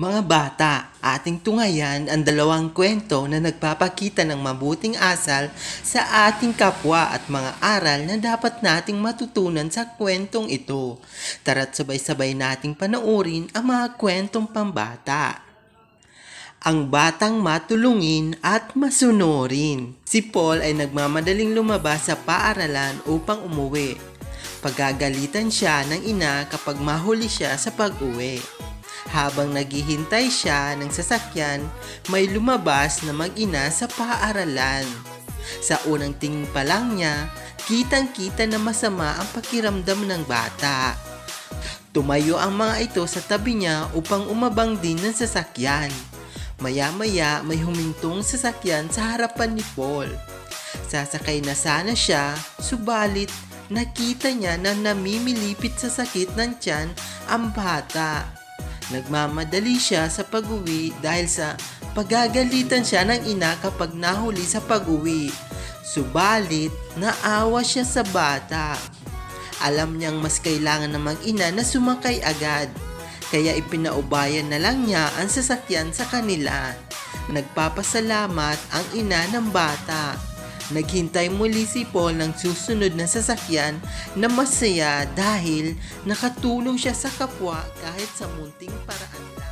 Mga bata, ating tungayan ang dalawang kwento na nagpapakita ng mabuting asal sa ating kapwa at mga aral na dapat nating matutunan sa kwentong ito. Tara't sabay-sabay nating panoorin ang mga kwentong pambata. Ang batang matulungin at masunurin. Si Paul ay nagmamadaling lumabas sa paaralan upang umuwi. Pagagalitan siya ng ina kapag mahuli siya sa pag-uwi. Habang naghihintay siya ng sasakyan, may lumabas na mag-ina sa paaralan. Sa unang tingin pa lang niya, kitang-kita na masama ang pakiramdam ng bata. Tumayo ang mga ito sa tabi niya upang umabang din ng sasakyan. Maya-maya may humintong sasakyan sa harapan ni Paul. Sasakay na sana siya, subalit nakita niya na namimilipit sa sakit ng tiyan ang bata. Nagmamadali siya sa pag-uwi dahil sa pagagalitan siya ng ina kapag nahuli sa pag-uwi. Subalit, naawa siya sa bata. Alam niyang mas kailangan ng mag-ina na sumakay agad. Kaya ipinaubayan na lang niya ang sasakyan sa kanila. Nagpapasalamat ang ina ng bata. Naghintay muli si Paul ng susunod na sasakyan na masaya dahil nakatulong siya sa kapwa kahit sa munting paraan lang.